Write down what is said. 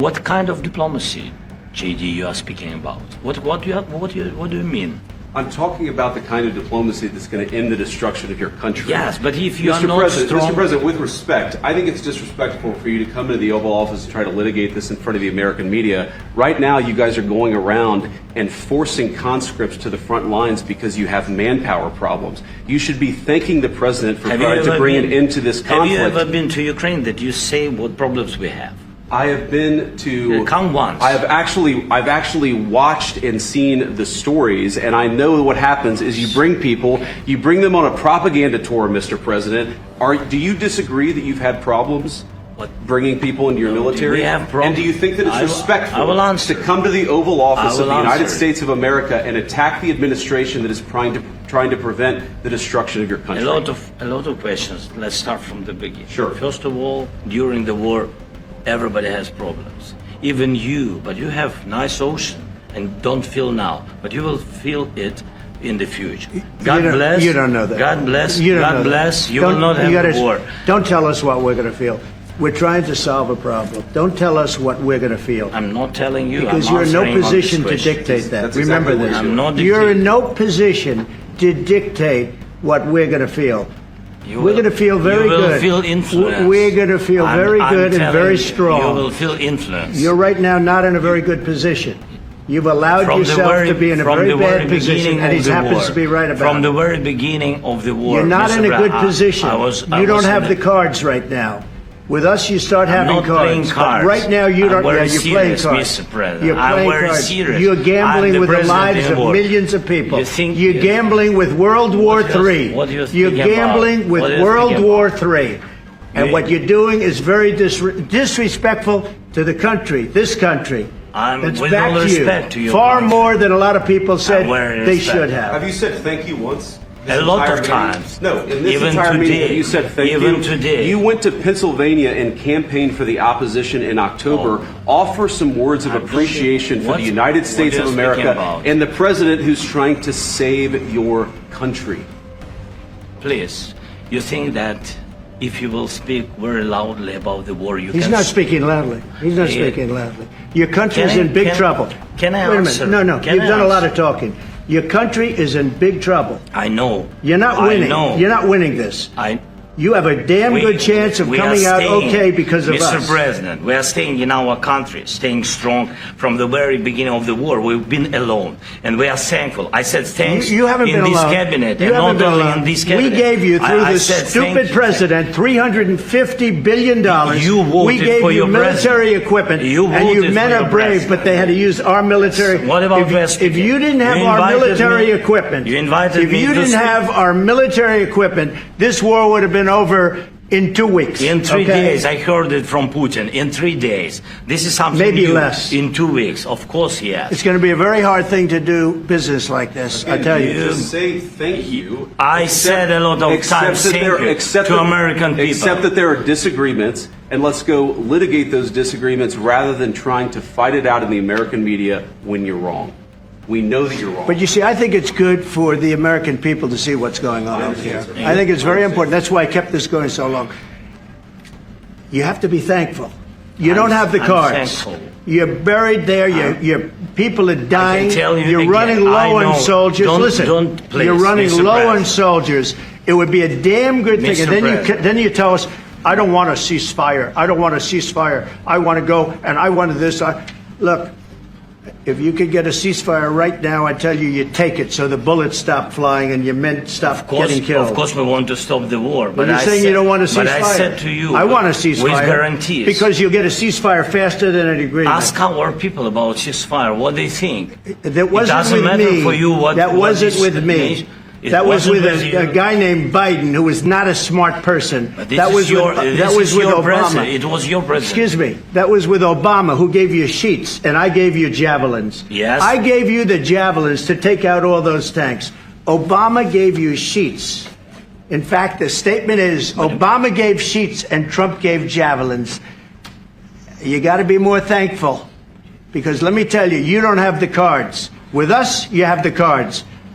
What kind of diplomacy, JD, you are speaking about? What do you mean? I'm talking about the kind of diplomacy that's going to end the destruction of your country. Yes, but if you are Mr. not President, strong... Mr. President, with respect, I think it's disrespectful for you to come into the Oval Office and try to litigate this in front of the American media. Right now, you guys are going around and forcing conscripts to the front lines because you have manpower problems. You should be thanking the President for trying to bring an end to this conflict. Have you ever been to Ukraine that you say what problems we have? I have been to. Come once. I've actually watched and seen the stories, and I know what happens is you bring them on a propaganda tour, Mr. President. Do you disagree that you've had problems bringing people into your military? We have problems. And do you think that it's respectful to come to the Oval Office of the United States of America and attack the administration that is trying to prevent the destruction of your country? A lot of questions. Let's start from the beginning. Sure. First of all, during the war, everybody has problems. Even you, but you have nice ocean and don't feel now, but you will feel it in the future. God bless. You don't know that. God bless. You don't God know bless. That. You will not have a war. Don't tell us what we're going to feel. We're trying to solve a problem. Don't tell us what we're going to feel. I'm not telling you. Because you're in no position to dictate that. That's Remember exactly this. I'm not You're in no position to dictate what we're going to feel. We're going to feel very good. You will feel influence. We're going to feel very good and very strong. You will feel influence. You're right now not in a very good position. You've allowed yourself to be in a very bad position, and he happens to be right about it. From the very beginning of the war. You're not in a good position. You don't have the cards right now. With us, you start having cards. But right now, you don't. Yeah, you're playing cards. Mr. President. You're playing cards. Serious. You're gambling with the lives of millions of people. You're gambling with World War III. You're gambling with World War III. And what you're doing is very disrespectful to the country, this country. It's back to you. Far more than a lot of people said they should have. Have you said thank you once? A lot of times. No, in this entire meeting, you said thank you. Even today. You went to Pennsylvania and campaigned for the opposition in October. Offer some words of appreciation for the United States of America and the President who's trying to save your country. Please, you think that if you will speak very loudly about the war, you He's can... not speaking loudly. He's not speaking loudly. Your country is in big trouble. Can I answer? Wait a minute. No. You've done a lot of talking. Your country is in big trouble. I know. You're not winning. You're not winning this. You have a damn good chance of coming out okay because of us. Mr. President, we are staying in our country, staying strong from the very beginning of the war. We've been alone, and we are thankful. I said thanks you haven't been in this alone. cabinet, you and not only in this cabinet. We gave you, through this stupid president, $350 billion. You voted we gave for you your military equipment, and you men are brave, but they had to use our military. What about if you didn't have our military equipment, if you didn't have our military equipment, this war would have been over in 2 weeks. In 3 days, I heard it from Putin. In 3 days. This is something maybe new. Less. In 2 weeks, of course, yes. It's going to be a very hard thing to do business like this, I tell you. Just say thank you. I said a lot of times thank you to American people. Except that there are disagreements, and let's go litigate those disagreements rather than trying to fight it out in the American media when you're wrong. We know that you're wrong. But you see, I think it's good for the American people to see what's going on out here. I think it's very important. That's why I kept this going so long. You have to be thankful. You don't have the cards. You're buried there. Your people are dying. You're running low on soldiers. Listen, you're running low on soldiers. It would be a damn good thing. And then you tell us, I don't want a ceasefire. I don't want a ceasefire. I want to go and I want this. Look. If you could get a ceasefire right now, I tell you, you take it so the bullets stop flying and your men stop getting killed. Of course, we want to stop the war. But you're saying you don't want a ceasefire. But I said to you, I want a ceasefire. With guarantees. Because you'll get a ceasefire faster than an agreement. Ask our people about ceasefire, what they think. That wasn't with me. For you what, that wasn't with me. That was with a guy named Biden, who was not a smart person. That was with Obama. It was your president. Excuse me. That was with Obama, who gave you sheets, and I gave you javelins. Yes. I gave you the javelins to take out all those tanks. Obama gave you sheets. In fact, the statement is Obama gave sheets and Trump gave javelins. You got to be more thankful, because let me tell you, you don't have the cards. With us, you have the cards.